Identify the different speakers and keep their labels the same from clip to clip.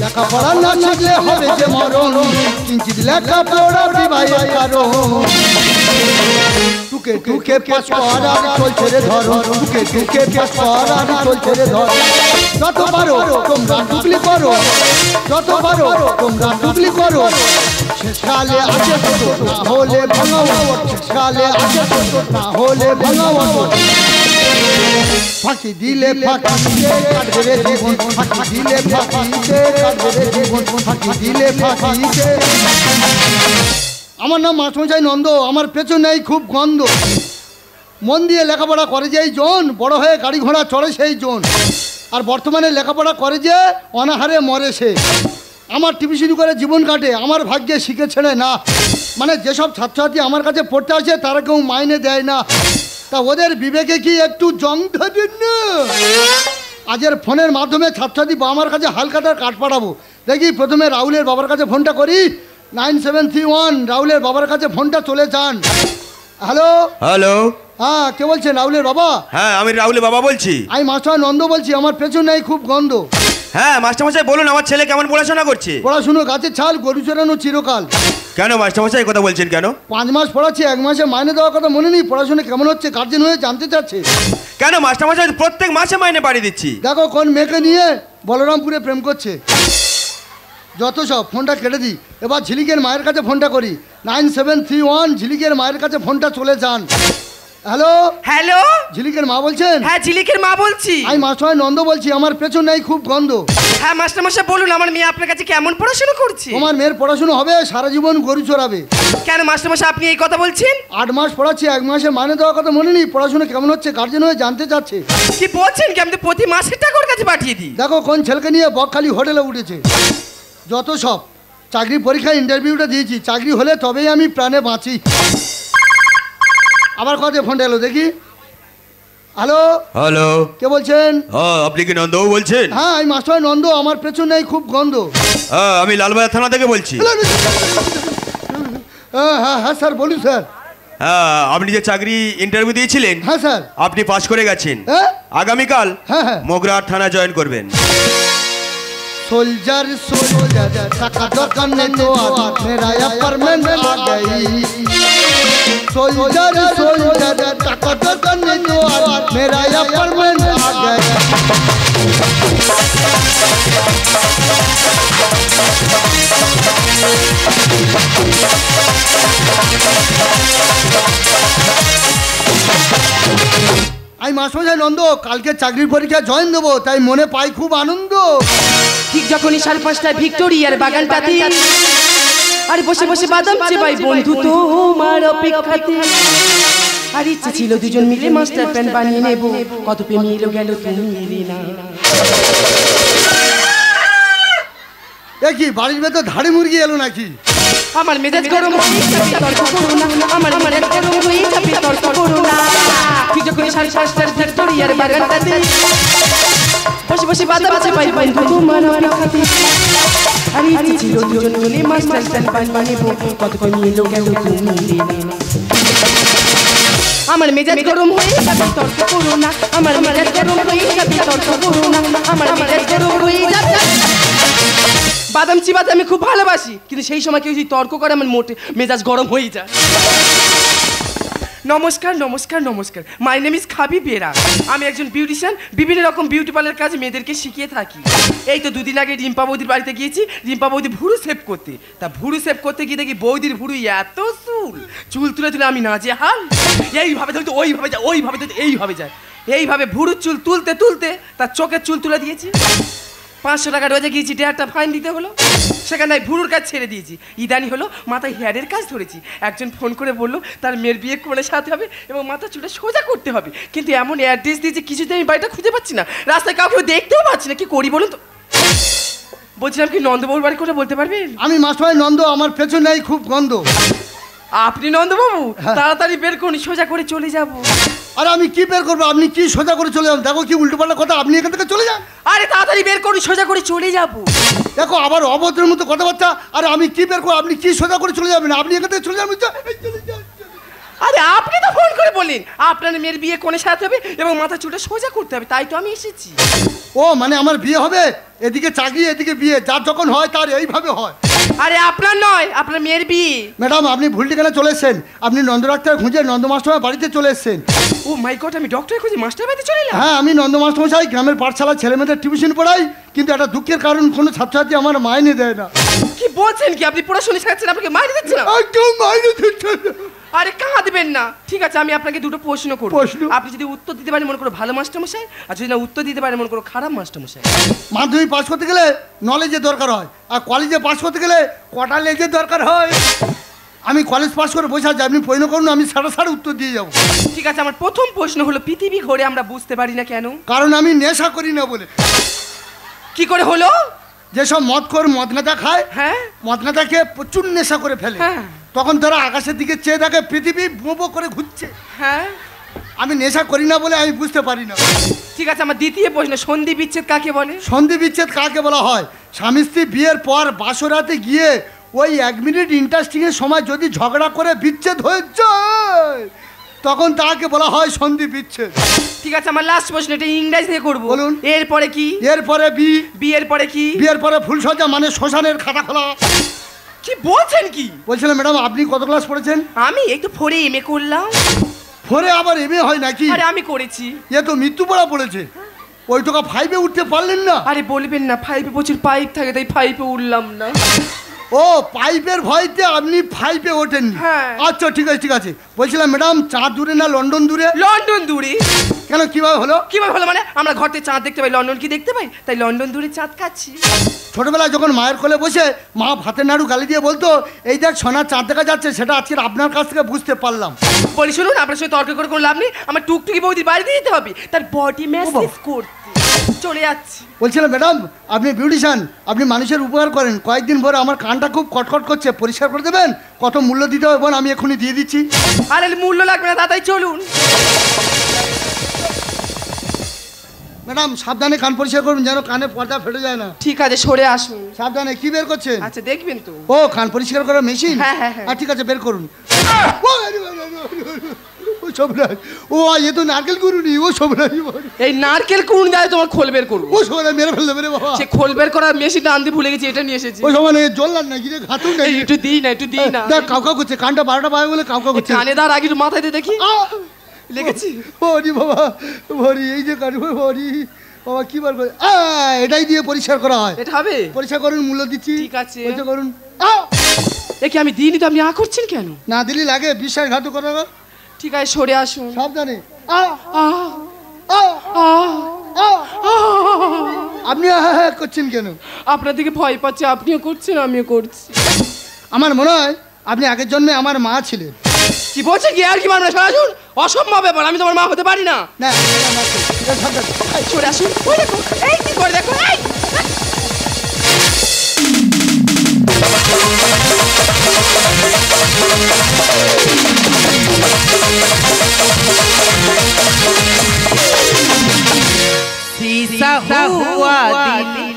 Speaker 1: লেখাপড়া না শিখলে হবে যে মরণ, কিঞ্চিত লেখাপড়া বিবাহের কারণ। টুকে টুকে পাস করা চলছে রে ধরো, টুকে টুকে পাস করা চলছে রে ধরো। যত পারো তোমরা টুকলি করো, যত পারো তোমরা টুকলি করো। শেষকালে আছে তো না হলে ভাঙাও, শেষকালে আছে তো না হলে ভাঙাও। ফাঁকি দিলে ফাঁকিতে কাটবে রে জীবন, ফাঁকি দিলে ফাঁকিতে কাটবে রে জীবন, ফাঁকি দিলে ফাঁকিতে। আমার নাম মাস্টারমশাই নন্দ, আমার পেছনেই খুব গন্ধ। মন দিয়ে লেখাপড়া করে যেই জন, বড় হয়ে গাড়ি ঘোড়া চড়ে সেই জন। আর বর্তমানে লেখাপড়া করে যে অনাহারে মরে সে। আমার টিউশন করে জীবন কাটে, আমার ভাগ্যে শিখেছে না। মানে যেসব ছাত্রছাত্রী আমার কাছে পড়তে আসে তারা কেউ মাইনে দেয় না, তা ওদের বিবেকে কি একটু জং ধরেন না? আজের ফোনের মাধ্যমে ছাত্রছাত্রী আমার কাছে হালখাতার কাঠ পাঠাবো। দেখি প্রথমে রাহুলের বাবার কাছে ফোনটা করি। 9731 রাহুলের বাবার কাছে ফোনটা চলে যান। হ্যালো
Speaker 2: হ্যালো,
Speaker 1: হ্যাঁ কে বলছেন? রাহুলের বাবা?
Speaker 2: হ্যাঁ আমি রাহুলের বাবা বলছি।
Speaker 1: আমি মাস্টার নন্দ বলছি, আমার পেছনেই খুব গন্ধ।
Speaker 2: হ্যাঁ মাস্টারমশাই বলুন, আমার ছেলে কেমন পড়াশোনা করছে?
Speaker 1: পড়াশুনো গাছের ছাল, গরু চড়ানো চিরকাল।
Speaker 2: কেন মাস্টারমশাই কথা বলছেন কেন?
Speaker 1: 5 মাস পড়াচ্ছি, 1 মাসে মাইনে দেওয়ার কথা মনে নেই। পড়াশোনা কেমন হচ্ছে গার্জেন হয়ে জানতে চাচ্ছে।
Speaker 2: কেন মাস্টারমশাই প্রত্যেক মাসে মাইনে বাড়িয়ে দিচ্ছি।
Speaker 1: দেখো কোন মেয়েকে নিয়ে বলরামপুরে প্রেম করছে। যত সব, ফোনটা কেটে দিই। এবার ঝিলিকের মায়ের কাছে ফোনটা করি। 9731 ঝিলিকের মায়ের কাছে ফোনটা চলে যান। হ্যালো
Speaker 3: হ্যালো,
Speaker 1: ঝিলিকের মা বলছেন?
Speaker 3: হ্যাঁ ঝিলিকের মা বলছি।
Speaker 1: আমি মাস্টার নন্দ বলছি, আমার পেছনেই খুব গন্ধ।
Speaker 3: হ্যাঁ মাস্টারমশাই বলুন, আমার মেয়ে আপনার কাছে কেমন পড়াশোনা করছে?
Speaker 1: তোমার মেয়ের পড়াশোনা হবে সারা জীবন গরু চড়াবে।
Speaker 3: কেন মাস্টারমশাই আপনি এই কথা বলছেন?
Speaker 1: 8 মাস পড়াচ্ছি, 1 মাসে মাইনে দেওয়ার কথা মনে নেই। পড়াশোনা কেমন হচ্ছে গার্জেন হয়ে জানতে চাচ্ছে।
Speaker 3: কি বলছেন কি? আমি তো প্রতি মাসে টাকা ওর কাছে পাঠিয়ে দিই।
Speaker 1: দেখো কোন ছেলেকে নিয়ে বকখালি হোটেলে উঠেছে। যত সব, চাকরি পরীক্ষায় ইন্টারভিউটা দিয়েছি, চাকরি হলে তবেই আমি প্রাণে বাঁচি। আবার কথা ফোনটা এলো দেখি। হ্যালো
Speaker 2: হ্যালো,
Speaker 1: কে বলছেন?
Speaker 2: হ্যাঁ আপনি কি নন্দবাবু বলছেন?
Speaker 1: হ্যাঁ আমি মাস্টার নন্দ, আমার পেছনেই খুব গন্ধ।
Speaker 2: হ্যাঁ আমি লালবাজার থানা থেকে বলছি।
Speaker 1: হ্যাঁ হ্যাঁ হ্যাঁ স্যার বলুন স্যার।
Speaker 2: হ্যাঁ আপনি যে চাকরি ইন্টারভিউ দিয়েছিলেন,
Speaker 1: হ্যাঁ স্যার।
Speaker 2: আপনি পাস করে গেছেন।
Speaker 1: হ্যাঁ
Speaker 2: আগামীকাল
Speaker 1: হ্যাঁ হ্যাঁ
Speaker 2: মোগরাহাট থানা জয়েন করবেন।
Speaker 1: सोल्जर सोल्जर टका दरकार नहीं तो आज मेरा अपार्टमेंट आ गई। सोल्जर सोल्जर टका दरकार नहीं तो आज मेरा अपार्टमेंट आ गई। আমি মাস্টারমশাই নন্দ, কালকে চাকরির পরীক্ষা জয়েন দেবো, তাই মনে পাই খুব আনন্দ।
Speaker 3: ঠিক যখনই 5:30 ভিক্টোরিয়ার বাগানটাতে আর বসে বসে বাদাম চেবাই বন্ধু তোমার অপেক্ষাতে। আর ইচ্ছে ছিল দুজন মিলে মাস্টার প্ল্যান বানিয়ে নেব, কত প্রেমী এলো গেল তুমি এলে না।
Speaker 1: দেখি বাড়ির ভেতর ধাড়ি মুরগি এলো নাকি?
Speaker 3: আমার মেজাজ গরম হয়ে যাবে তর্ক করো না, আমার মেজাজ গরম হয়ে যাবে তর্ক করো না। ঠিক যখনই 5:30 ভিক্টোরিয়ার বাগানটাতে বসে বসে বাদাম চেবাই বন্ধু তোমার অপেক্ষাতে। আর ইচ্ছে ছিল দুজন মিলে মাস্টার প্ল্যান বানিয়ে নেব, কত প্রেমী এলো গেল তুমি এলে না। আমার মেজাজ গরম হয়ে যাবে তর্ক করো না, আমার মেজাজ গরম হয়ে যাবে তর্ক করো না, আমার মেজাজ গরম হয়ে যাবে। বাদাম চিবাতে আমি খুব ভালোবাসি, কিন্তু সেই সময় কেউ যদি তর্ক করে আমার মোটে মেজাজ গরম হয়ে যায়। নমস্কার নমস্কার নমস্কার, মাই নেম ইজ খাবি বেরা। আমি একজন বিউটিশিয়ান, বিভিন্ন রকম বিউটি পার্লার কাজ মেয়েদেরকে শিখিয়ে থাকি। এই তো 2 দিন আগে রিম্পা বৌদির বাড়িতে গিয়েছি, রিম্পা বৌদি ভুরু সেভ করতে। তা ভুরু সেভ করতে গিয়ে দেখি বৌদির ভুরু এত চুল তুলে তুলে আমি নাজেহাল। এইভাবে ধরতে ওইভাবে যায়, ওইভাবে ধরতে এইভাবে যায়, এইভাবে ভুরুর চুল তুলতে তুলতে তার চোখের চুল তুলে দিয়েছি। 500 টাকা রোজে গিয়েছি, 1.5টা ফাইন দিতে হলো। সেখানে ভুরুর কাজ ছেড়ে দিয়েছি। ইদানি হলো মাথায় হেয়ারের কাজ ধরেছি। একজন ফোন করে বললো তার মেয়ের বিয়ে করে সাথে হবে এবং মাথা চুলটা সোজা করতে হবে, কিন্তু এমন অ্যাড্রেস দিয়েছে কিছুতে আমি বাড়িটা খুঁজে পাচ্ছি না, রাস্তায় কাউকে দেখতেও পাচ্ছি না। কি করি বলুন তো? বলছিলাম কি নন্দবাবুর বাড়ি করে বলতে পারবেন?
Speaker 1: আমি মাস্টার নন্দ, আমার পেছনেই খুব গন্ধ।
Speaker 3: আপনি নন্দবাবু? তাড়াতাড়ি বের করুন, সোজা করে চলে যাবো।
Speaker 1: আরে আমি কি বের করবো? আপনি কি সোজা করে চলে যাবেন? দেখো কি উল্টোপাল্টা কথা, আপনি এখান থেকে চলে যান।
Speaker 3: আরে তাড়াতাড়ি বের করুন, সোজা করে চলে যাবো।
Speaker 1: দেখো আবার অভদ্রের মতো কথাবার্তা। আরে আমি কি বের করবো? আপনি কি সোজা করে চলে যাবেন? আপনি এখান থেকে চলে যাবেন।
Speaker 3: আরে আপনি তো ফোন করে বললেন আপনার মেয়ের বিয়ে কোণে সাজাতে হবে এবং মাথা চুলটা সোজা করতে হবে, তাই তো আমি এসেছি।
Speaker 1: ও মানে আমার বিয়ে হবে, এদিকে চাকরি এদিকে বিয়ে, যার যখন হয় তার এইভাবে হয়।
Speaker 3: আরে আপনার নয়, আপনার মেয়ের বিয়ে।
Speaker 1: ম্যাডাম আপনি ভুল ঠিকানা চলে এসেছেন, আপনি নন্দ ডাক্তার খুঁজে নন্দ মাস্টার বাড়িতে চলে এসেছেন।
Speaker 3: ও মাই গড, আমি ডক্টর খুঁজে মাস্টার বাড়িতে চলে এলাম।
Speaker 1: হ্যাঁ আমি নন্দ মাস্টারমশাই গ্রামের পাঠশালা ছেলেমেয়েদের টিউশন পড়াই, কিন্তু একটা দুঃখের কারণ কোনো ছাত্রছাত্রী আমার মাইনে দেয় না।
Speaker 3: কি বলছেন কি, আপনি পড়াশোনা শেখাচ্ছেন আপনাকে মাইনে দিচ্ছেন না?
Speaker 1: একদম মাইনে দিচ্ছে না।
Speaker 3: আরে কাঁদবেন না, ঠিক আছে আমি আপনাকে দুটো প্রশ্ন করব।
Speaker 1: প্রশ্ন?
Speaker 3: আপনি যদি উত্তর দিতে পারেন মনে করো ভালো মাস্টারমশাই, আর যদি না উত্তর দিতে পারেন মনে করো খারাপ মাস্টারমশাই।
Speaker 1: মাধ্যমিক পাস করতে গেলে নলেজের দরকার হয়, আর কলেজে পাস করতে গেলে কটা লেজের দরকার হয়। আমি কলেজ পাস করে বসে আছি, আপনি প্রশ্ন করুন, আমি সাড়ে উত্তর দিয়ে যাবো।
Speaker 3: ঠিক আছে, আমার প্রথম প্রশ্ন হলো পৃথিবী ঘোরে আমরা বুঝতে পারি না কেন?
Speaker 1: কারণ আমি নেশা করি না বলে।
Speaker 3: কি করে হলো?
Speaker 1: যেসব মদখোর মদ নেতা খায়,
Speaker 3: হ্যাঁ
Speaker 1: মদ নেতা খেয়ে প্রচুর নেশা করে ফেলে,
Speaker 3: হ্যাঁ
Speaker 1: তখন তারা আকাশের দিকে চেয়ে দেখে পৃথিবী বোঁবো করে ঘুরছে।
Speaker 3: হ্যাঁ
Speaker 1: আমি নেশা করি না বলে আমি বুঝতে পারি না।
Speaker 3: ঠিক আছে, আমার দ্বিতীয় প্রশ্ন, সন্ধি বিচ্ছেদ কাকে বলে?
Speaker 1: সন্ধি বিচ্ছেদ কাকে বলা হয়? স্বামী স্ত্রী বিয়ের পর বাসরাতে গিয়ে ওই 1 মিনিট ইন্টারেস্টিং এর সময় যদি ঝগড়া করে বিচ্ছেদ হয়ে যায়, তখন তাকে বলা হয় সন্ধি বিচ্ছেদ।
Speaker 3: ঠিক আছে, আমার লাস্ট প্রশ্ন, এটা ইংরেজি দিয়ে করবো।
Speaker 1: বলুন।
Speaker 3: এরপরে কি?
Speaker 1: এরপরে
Speaker 3: বিয়ের পরে কি?
Speaker 1: বিয়ের পরে ফুলসজ্জা মানে শ্মশানের খাতা খোলা।
Speaker 3: কি বলছেন কি?
Speaker 1: বলছিলাম ম্যাডাম আপনি কত ক্লাস পড়েছেন?
Speaker 3: আমি এই তো 4 এমএ করলাম।
Speaker 1: 4 আবার এমএ হয় নাকি?
Speaker 3: আরে আমি করেছি।
Speaker 1: এ তো মৃত্যু পড়া পড়েছে, ওই টাকা 5-এ উঠতে পারলেন না?
Speaker 3: আরে বলবেন না, 5-এ প্রচুর পাইপ থাকে তাই 5-এ উঠলাম না।
Speaker 1: ও পাইপের ভয়তে আপনি 5-এ ওঠেন?
Speaker 3: হ্যাঁ।
Speaker 1: আচ্ছা ঠিক আছে ঠিক আছে। বলছিলাম ম্যাডাম চাঁদ দূরে না লন্ডন দূরে?
Speaker 3: লন্ডন দূরে।
Speaker 1: কেন কিভাবে হলো?
Speaker 3: কিভাবে হলো মানে আমরা ঘর থেকে চাঁদ দেখতে পাই, লন্ডন কি দেখতে পাই, তাই লন্ডন দূরে চাঁদ খাচ্ছি।
Speaker 1: ছোটবেলায় যখন মায়ের কোলে বসে মা ভাতের নাড়ু গালি দিয়ে বলতো এই দেখ সোনার চাঁদ দেখা যাচ্ছে, সেটা আজকে আপনার কাছ থেকে বুঝতে পারলাম।
Speaker 3: বলি শুনুন, আপনার সঙ্গে তর্ক করে কোনো লাভ নেই, আমার টুকটুকি বৌদির বাড়িতে যেতে হবে, তার বডি ম্যাসাজ করতে চলে যাচ্ছি।
Speaker 1: বলছিলাম ম্যাডাম আপনি বিউটিশিয়ান, আপনি মানুষের উপকার করেন, কয়েকদিন পরে আমার কানটা খুব কটকট করছে, পরিষ্কার করে দেবেন? কত মূল্য দিতে হবে বল, আমি এখনই দিয়ে দিচ্ছি।
Speaker 3: আরে মূল্য লাগবে না দাদাই, চলুন।
Speaker 1: ম্যাডাম সাবধানে কান পরিষ্কার করুন, যেন কানে পর্দা ফেটে যায় না।
Speaker 3: ঠিক আছে, সরে আসুন।
Speaker 1: সাবধানে। কি বের করছেন?
Speaker 3: আচ্ছা দেখবেন তো।
Speaker 1: ও কান পরিষ্কার করার মেশিন?
Speaker 3: হ্যাঁ হ্যাঁ হ্যাঁ।
Speaker 1: ঠিক আছে বের করুন। ও সবরাজ, ও এ তো নারকেল কুড়ুনি, ও সবরাজ।
Speaker 3: এই নারকেল কোন দেয় তোমার খোল বের করবো?
Speaker 1: ও সবরাজ মেরে ফেলতে পারে বাবা।
Speaker 3: সে খোল বের করার মেশিনটা আনতে ভুলে গেছি, এটা নিয়ে এসেছি।
Speaker 1: ও সমানে জ্বললাম না গিয়ে ঘাতুন না।
Speaker 3: একটু দিই না, একটু দিই না।
Speaker 1: দেখ কাউকা করছে, কানটা 12টা বাজে বলে কাউকা করছে।
Speaker 3: কানে দাঁড় আগে মাথায় দিয়ে দেখি। লেগেছি।
Speaker 1: ওরি বাবা ভরি, এই যে কাটবে ভরি বাবা, কি বার করে এটাই দিয়ে পরিষ্কার করা হয়।
Speaker 3: এটা হবে?
Speaker 1: পরিষ্কার করুন, মূল্য দিচ্ছি।
Speaker 3: ঠিক আছে।
Speaker 1: পরিষ্কার করুন।
Speaker 3: এ কি আমি দিইনি তো, আপনি করছেন কেন?
Speaker 1: না দিলি লাগে, বিশ্বাসঘাতক করা।
Speaker 3: ঠিক আছে সরে আসুন।
Speaker 1: সাবধানে। আপনি করছেন কেন?
Speaker 3: আপনার দিকে ভয় পাচ্ছে, আপনিও করছেন আমিও করছি।
Speaker 1: আমার মনে হয় আপনি আগের জন্মে আমার মা ছিলেন।
Speaker 3: কি বলছে কি আর কি মানবে? আসুন, অসম্ভব ব্যাপার, আমি তোমার মা হতে পারি না।
Speaker 1: না
Speaker 3: সরে আসুন। ওই দেখো, এই কি করে দেখো, এই सीसा हुआ दिल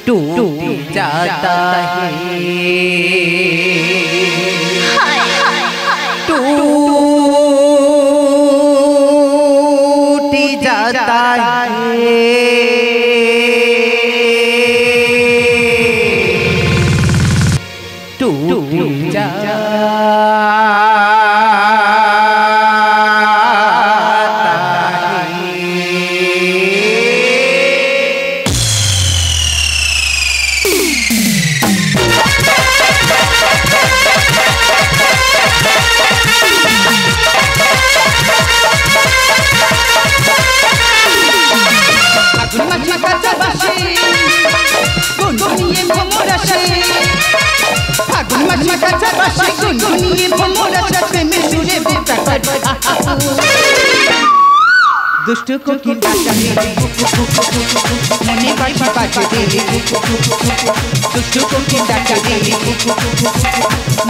Speaker 3: टूट जाता है, टूट जाता है, टूट जाता
Speaker 4: দুষ্টু কোকিল ডাকা রে মনে বাসি বাজে রে দুষ্টু কোকিল ডাকা রে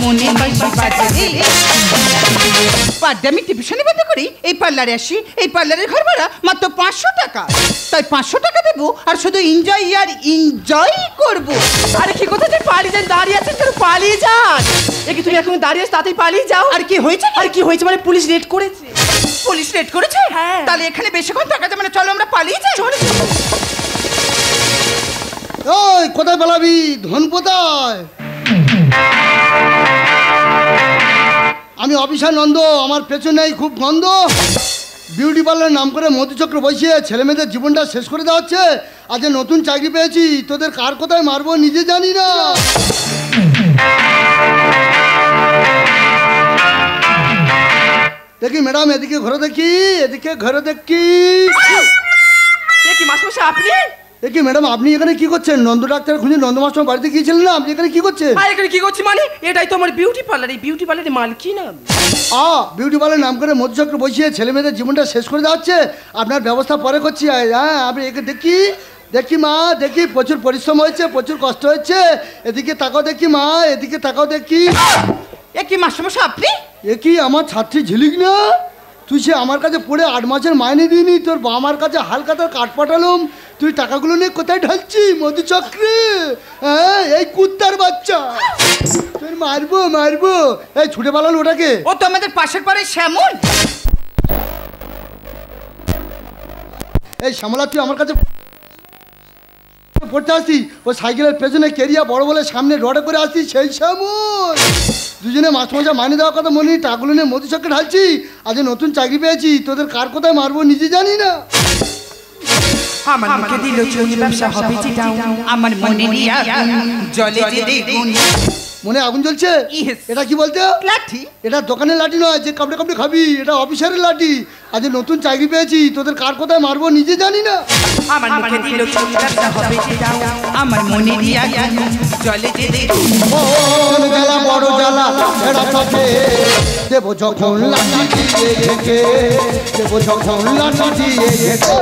Speaker 4: মনে বাসি বাজে রে পাড্ডামি টিউশনি বন্ধ করি এই পার্লারে আসি এই পার্লারের ঘর ভাড়া মাত্র 500 টাকা তাই 500 টাকা দেবো আর শুধু এনজয় আর এনজয় করব
Speaker 3: আরে কি কথা যে পালিয়ে যান দাঁড়িয়ে আছেন কেন পালিয়ে যান কি তুমি এখন দাঁড়িয়ে আছো তাতেই পালিয়ে যাও
Speaker 4: আর কি হয়েছে
Speaker 3: আর কি হয়েছে মানে পুলিশ রেড করেছে
Speaker 4: পুলিশ রেড করেছে
Speaker 3: হ্যাঁ।
Speaker 4: তাহলে এখানে বেশিক্ষণ থাকা যাবে না চলো আমরা পালিয়ে যাই
Speaker 1: ওই কোথায় পালাবি ধন কোথায়? আমি অফিসার নন্দ, আমার পেছনেই খুব গন্ধ। বিউটি পার্লার নাম করে মধুচক্র বসিয়ে ছেলে মেয়েদের জীবনটা শেষ করে দেওয়া হচ্ছে। আজ নতুন চাকরি পেয়েছি, তোদের কার কোথায় মারবো নিজে জানি না। দেখি ম্যাডাম, এদিকে ঘরে দেখি, এদিকে ঘরে দেখি।
Speaker 3: কি মাস্টারমশাই আপনি?
Speaker 1: দেখি ম্যাডাম, আপনি এখানে কি করছেন? নন্দ ডাক্তার খুঁজে নন্দ মাস্টার বাড়িতে গিয়েছিলেন না, আপনি এখানে কি করছেন?
Speaker 3: আর এখানে কি করছি মানে এটাই তো আমার বিউটি পার্লার, এই বিউটি পার্লারের মালকিন আমি।
Speaker 1: বিউটি পার্লার নাম করে মধুচক্র বসিয়ে ছেলে মেয়েদের জীবনটা শেষ করে দেওয়া হচ্ছে। আপনার ব্যবস্থা পরে করছি। হ্যাঁ, আপনি একে দেখি দেখি মা, দেখি প্রচুর পরিশ্রম হয়েছে, প্রচুর কষ্ট হয়েছে। এদিকে তাকাও দেখি মা, এদিকে তাকাও দেখি।
Speaker 4: এ কি মাস্টারমশাই আপনি?
Speaker 1: এ কি আমার ছাত্রী ঝিলিক না? তুই সে আমার কাছে পড়ে 8 মাসের মাইনে দিইনি, তোর বাবার কাছে হালকা তার কাঠ পাঠালাম, তুই টাকাগুলো নিয়ে কোথায় ঢালছি? মধুচক্রে। হ্যাঁ, এই কুত্তার বাচ্চা, তোর মারবো মারবো। এই ছুটে পালালো ওটাকে।
Speaker 4: ও তো আমাদের পাশের পাড়ায় শ্যামল।
Speaker 1: এই শ্যামলা, তুই আমার কাছে পড়তে আসছি, ও সাইকেলের পেছনে কেরিয়া বড় বলে সামনে রডে করে আসছি, সেই শ্যামল। দুজনে মাস্টারমশাই মাইনে দেওয়ার কথা মনে নেই, টাকাগুলো নিয়ে মধুচক্রে ঢালছি। আজ নতুন চাকরি পেয়েছি, তোদের কার কোথায় মারবো নিজে জানি না।
Speaker 4: আমার মুখে দিল চুন ব্যবসা হবে চিটাও আমার মনে নিয়ে জলে যে দেখুন
Speaker 1: মনে আগুন জ্বলছে।
Speaker 4: Yes.
Speaker 1: এটা কি বলতে?
Speaker 4: লাঠি।
Speaker 1: এটা দোকানের লাঠি নয় যে কাপড়ে কাপড়ে খাবি, এটা অফিসারের লাঠি। আজ নতুন চাকরি পেয়েছি, তোদের কার কোথায় মারবো নিজে জানি না।
Speaker 4: আমার মুখে দিল চুন ব্যবসা হবে চিটাও আমার মনে নিয়ে জলে যে দেখুন
Speaker 1: ও জ্বালা বড় জ্বালা ছেড়া থাকে, দেবো যখন লাঠি দিয়ে একে, দেবো যখন লাঠি দিয়ে একে।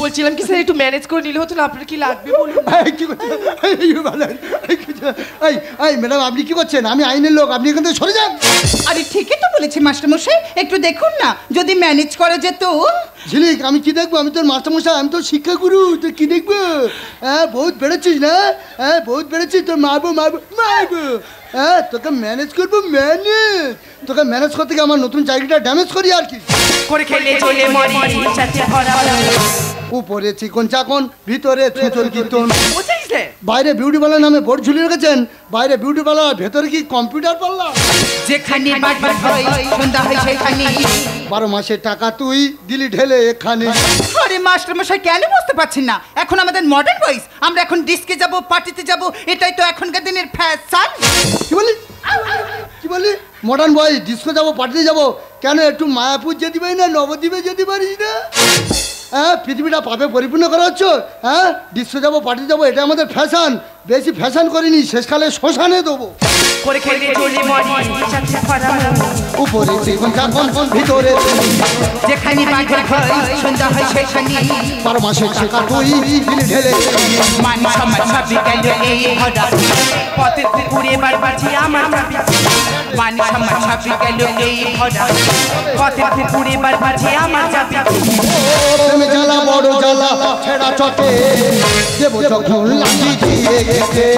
Speaker 3: বলছিলাম কি স্যার একটু ম্যানেজ করে নিলে হতো না, আপনার কি লাগবে বলুন।
Speaker 1: ম্যাডাম, আপনি কি করছেন? আমি আইনের লোক, আপনি এখান থেকে সরে যান।
Speaker 4: আরে ঠিকই তো বলেছি মাস্টারমশাই, একটু দেখুন না যদি ম্যানেজ করা যেত।
Speaker 1: ঝিলিক, আমি কি দেখবো? আমি তোর মাস্টারমশাই, আমি তোর শিক্ষাগুরু, তুই কি দেখবো? হ্যাঁ, বহুত বেড়েছিস না? হ্যাঁ, বহুত বেড়েছিস, তোর মারবো মারবো মারবো। হ্যাঁ, তোকে ম্যানেজ করবো, ম্যানেজ। তোকে ম্যানেজ করতে গিয়ে আমার নতুন চাকরিটা ড্যামেজ করি আর কি।
Speaker 3: করে খেলে চলে মরি সাথে ভরা
Speaker 1: উপরে চিকন চাকন, ভিতরে ছুঁচল কীর্তন।
Speaker 3: বুঝছিস রে?
Speaker 1: বাইরে বিউটি পার্লার নামে বোর্ড ঝুলিয়ে রেখেছেন, বাইরে বিউটি পার্লার, ভেতরে কি কম্পিউটার পার্লার?
Speaker 4: যেখানে বাড়ি হয় সন্ধ্যা হয় সেখানে
Speaker 1: 12 মাসের টাকা তুই দিলি ঢেলে এখানে।
Speaker 4: আরে মাস্টারমশাই কেন বুঝতে পারছেন না? এখন আমাদের মডার্ন বয়েজ, আমরা এখন ডিস্কে যাব, পার্টিতে যাব, এটাই তো এখনকার দিনের ফ্যাশন।
Speaker 1: কি বলি কি বলি? মডার্ন বয়, ডিস্কো যাবো, পার্টিতে যাবো। কেন একটু মায়াপুর যেতে পারি না, নবদ্বীপে যেতে পারিস না? হ্যাঁ, পৃথিবীটা পাপে পরিপূর্ণ করা হচ্ছে। হ্যাঁ, ডিস্কো যাবো, পার্টিতে যাবো, এটা আমাদের ফ্যাশন। বেশি ফ্যাশন করিনি, শেষকালে শ্মশানে দেবো।
Speaker 3: করে খেলে চলে মরি সাথে ভরা
Speaker 1: উপরে চিকন চাকন, ভিতরে
Speaker 4: যেখানে বাড়ি হয় সন্ধ্যা হয় সেখানে
Speaker 1: 12 মাসের টাকা তুই দিলি ঢেলে।
Speaker 4: মান সম্মান সবই গেল এই ভরা
Speaker 3: পথের পুকুরে বার বাজি আমার চাবি,
Speaker 4: মান সম্মান সবই গেল এই ভরা
Speaker 3: পথের পুকুরে বার বাজি আমার চাবি।
Speaker 1: প্রেমে জ্বালা বড় জ্বালা ছেড়া চটে, দেবো যখন লাঠি দিয়ে একে,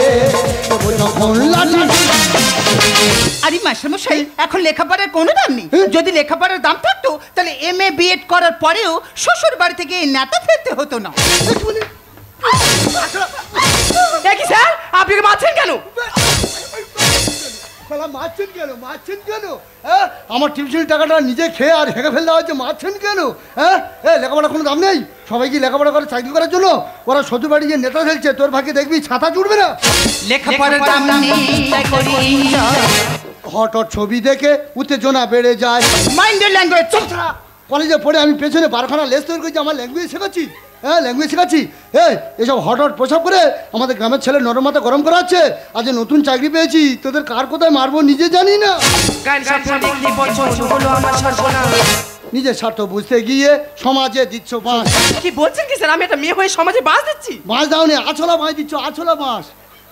Speaker 1: দেবো যখন লাঠি।
Speaker 4: আরে মাস্টারমশাই, এখন লেখাপড়ার কোনো দাম নেই। যদি লেখাপড়ার দাম থাকতো তাহলে MA BEd করার পরেও শ্বশুর বাড়ি থেকে নেতা ফেলতে হতো না।
Speaker 3: কি স্যার আপনি মারছেন কেন?
Speaker 1: মারছেন কেন? মারছেন কেন? হ্যাঁ, আমার টিউশনের টাকাটা নিজে খেয়ে আর হেঁকে ফেলতে হচ্ছে, মারছেন কেন? হ্যাঁ, লেখাপড়া কোনো দাম নেই? সবাই কি লেখাপড়া করে চাকরি করার জন্য? ওরা শ্বশুর বাড়ি যে নেতা ফেলছে, তোর ভাগে দেখবি ছাতা জুড়বে না।
Speaker 4: লেখাপড়ার দাম নেই তাই করি enjoy।
Speaker 1: হঠাৎ ছবি দেখে উত্তেজনা বেড়ে যায়।
Speaker 4: Mind language.
Speaker 1: কলেজে পড়ে আমি পেছনে 12খানা লেস তৈরি করেছি, আমার ল্যাঙ্গুয়েজ শেখাচ্ছি। হ্যাঁ ল্যাঙ্গুয়েজ শেখাচ্ছি। এসব হট হট প্রসাব করে আমাদের গ্রামের ছেলে নরম মাথা গরম করা হচ্ছে। আজ নতুন চাকরি পেয়েছি, তোদের কার কোথায় মারবো নিজে জানি না। নিজের স্বার্থ বুঝতে গিয়ে সমাজে দিচ্ছ বাঁশ।
Speaker 3: কি বলছেন কি স্যার? আমি একটা মেয়ে হয়ে সমাজে বাঁশ দিচ্ছি?
Speaker 1: বাঁশ দাওনি, আছলা বাঁশ দিচ্ছ, আছলা বাঁশ।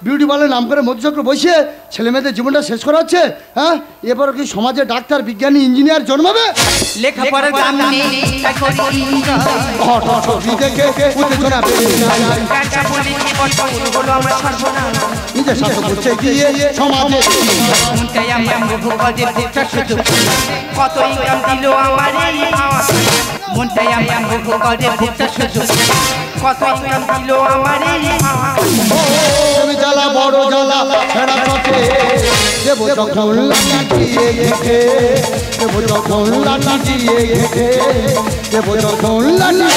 Speaker 1: বিউটি পার্লার নাম করে মধুচক্র বসিয়ে ছেলে মেয়েদের জীবনটা শেষ করা হচ্ছে। হ্যাঁ, এবার কি সমাজে ডাক্তার, বিজ্ঞানী, ইঞ্জিনিয়ার জন্মাবে?
Speaker 4: লেখাপড়ার দাম নেই, তাই করি enjoy।
Speaker 1: হট হট ছবি দেখে উত্তেজনা বেড়ে যায়। নিজের স্বার্থ বুঝতে গিয়ে সমাজে
Speaker 4: মনটাই আমার মোহ করে ভুকটা শুধু।
Speaker 3: কত ইনকাম দিল আমার এই হাওয়া,
Speaker 4: মনটাই আমার মোহ করে ভুকটা শুধু।
Speaker 3: কত ইনকাম দিল আমার এই হাওয়া।
Speaker 1: তুমি জ্বালা বড় জ্বালা ছেড়া চটে দেব যখন লাঠিয়ে ঘেটে, দেব যখন লাঠিয়ে ঘেটে, দেব যখন লাঠি।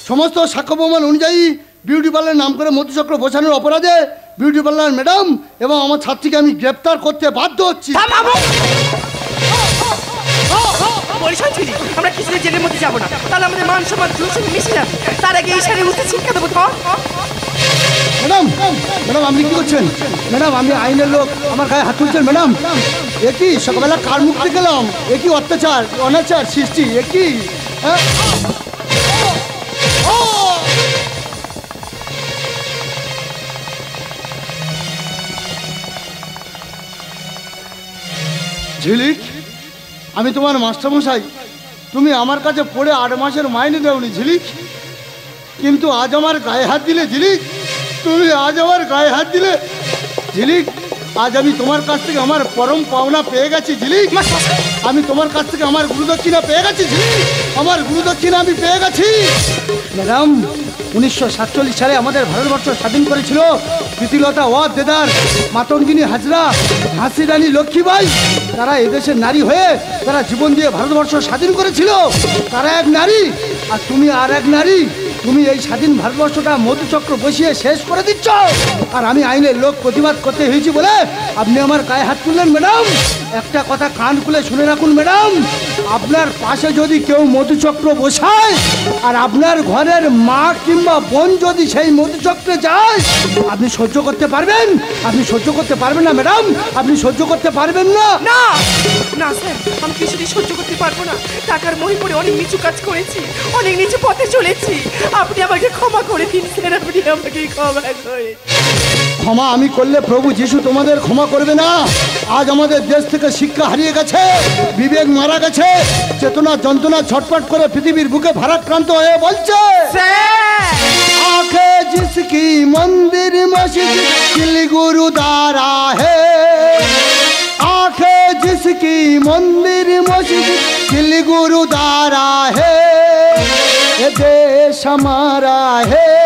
Speaker 1: সমস্ত সাক্ষ্য প্রমাণ অনুযায়ী বিউটি পার্লার নাম করে মধুচক্র বসানোর অপরাধে বিউটি পার্লার ম্যাডাম এবং আমার ছাত্রীকে আমি গ্রেপ্তার করতে বাধ্য হচ্ছি।
Speaker 3: পরিচয় ছিলি আমরা কিছুদিন জেলের মধ্যে যাবো না, তাহলে আমাদের মান সম্মান দুটোর সঙ্গে মিশে যাবে। তার আগে এই শাড়ির মধ্যে শিক্ষা দেবো।
Speaker 1: ম্যাডাম, ম্যাডাম আপনি কি করছেন? ম্যাডাম আমি আইনের লোক, আমার গায়ে হাত তুলছেন ম্যাডাম। এ কি সকালবেলা কার মুক্তি গেলাম? এ কি অত্যাচার, অনাচার সৃষ্টি, এ কি? ঝিলিক, আমি তোমার মাস্টারমশাই। তুমি আমার কাছে পড়ে 8 মাসের মাইনে দেওনি ঝিলিক, কিন্তু আজ আমার গায়ে হাত দিলে ঝিলিক। তুমি আজ আমার গায়ে হাত দিলে ঝিলিক। আজ আমি তোমার কাছ থেকে আমার পরম পাওনা পেয়ে গেছি ঝিলিক। আমি তোমার কাছ থেকে আমার গুরুদক্ষিণা পেয়ে গেছি ঝিলিক। আমার গুরুদক্ষিণা আমি পেয়ে গেছি। ম্যাডাম 1947 সালে আমাদের ভারতবর্ষ স্বাধীন করেছিল প্রীতিলতা ওয়াদ দেদার, মাতঙ্গিনী হাজরা, ঝাঁসি রানী লক্ষ্মীবাই। তারা এদেশের নারী হয়ে তারা জীবন দিয়ে ভারতবর্ষ স্বাধীন করেছিল। তারা এক নারী আর তুমি আর এক নারী। তুমি এই স্বাধীন ভারতবর্ষটা মধুচক্র বসিয়ে শেষ করে দিচ্ছ। আর আমি আইনের লোক, প্রতিবাদ করতে হয়েছি বলে আপনি আমার গায়ে হাত তুললেন। ম্যাডাম একটা কথা কান খুলে শুনে রাখুন ম্যাডাম, আপনার পাশে যদি কেউ মধুচক্র বসায় আর আপনার ঘরের মা কিংবা বোন যদি সেই মধুচক্রে যায়, আপনি সহ্য করতে পারবেন? আপনি সহ্য করতে পারবেন না ম্যাডাম? আপনি সহ্য করতে পারবেন না?
Speaker 3: না না স্যার, আমি কিছুতেই সহ্য করতে পারবো না। টাকার মোহে পড়ে অনেক নিচু কাজ করেছি, অনেক নিচু পথে চলেছি। আপনি আমাকে ক্ষমা করে দিন স্যার, আপনি আমাকে ক্ষমা করে।
Speaker 1: ক্ষমা আমি করলে প্রভু যিশু তোমাদের ক্ষমা করবে না। আজ আমাদের দেশ থেকে শিক্ষা হারিয়ে গেছে, বিবেক মারা গেছে, চেতনা যন্ত্রণা ছটফট করে পৃথিবীর বুকে ভারাক্রান্ত হয়ে বলছে, आंखें जिसकी मंदिर मस्जिद दिल गुरुद्वारा है, आंखें जिसकी मंदिर मस्जिद दिल गुरुद्वारा है, ये देश हमारा है।